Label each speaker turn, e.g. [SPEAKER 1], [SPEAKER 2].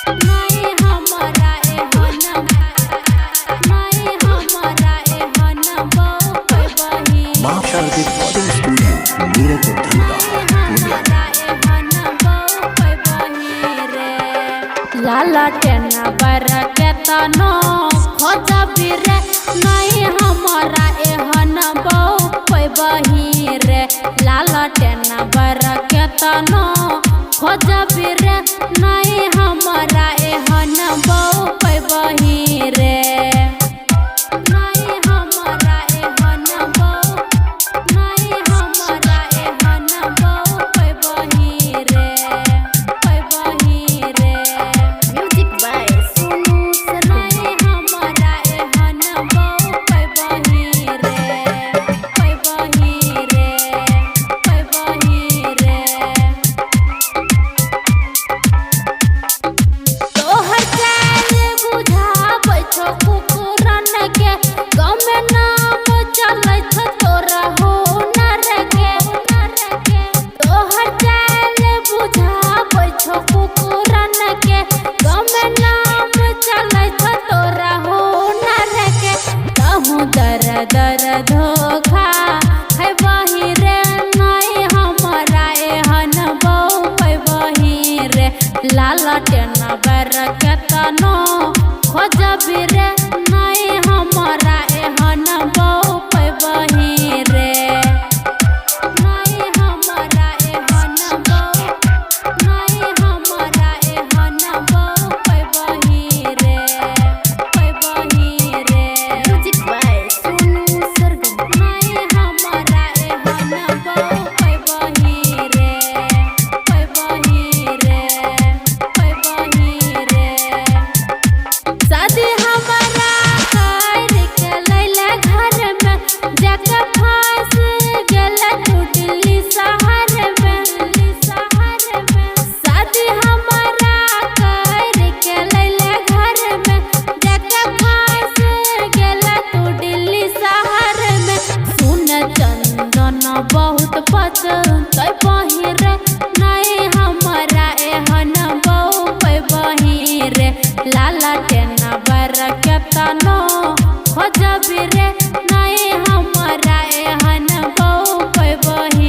[SPEAKER 1] नहीं हमरा एहन नहीं हमरा एहन बहू पैबही
[SPEAKER 2] माँ शारदे रिकॉर्डिंग स्टूडियो नीरज धनबाद
[SPEAKER 1] लाला टेना बर के तनो खोजबी रे नहीं हमरा एहन बहू पैबही रे लाला टेना बर के तनो खोजबी रे नहीं हमरा एहन बहू पैबही रे नहीं हमरा एहन बहू नहीं हमरा एहन बहू पैबही रे म्यूजिक बाय सोनू नहीं हमरा एहन बहू पैबही रे तोहर चाल बुझाबै छौ कुकुरन के गाँव में नाम चलै छौ तोरा हुनर के तोहर चाल बुझाबै छौ कुकुरन के गाँव में नाम चलै छौ तोरा हुनर के कहूँ दर दर धोखा है बही रे नहीं हमरा एहन बहू पैबही रे लाला टेना बर के तनो खोजबी रे नहीं हमरा एहन बहू पैबही रे नहीं हमरा एहन बहू नहीं हमरा एहन बहू पैबही रे म्यूजिक बाय सोनू सरगम नहीं हमरा एहन बहू पैबही रे शादी हमरा कर के लैले घर में जाके फंस गेल तू दिल्ली शहर में शादी हमरा कर के लैले घर में जाके फंस गेल तू दिल्ली शहर में सुन चंदन बहुत पछतै रे नहीं हमरा एहन बहू पैबही रे लाला टेना बर के तनो खोजबी रे नहीं हमरा एहन बहू पैबही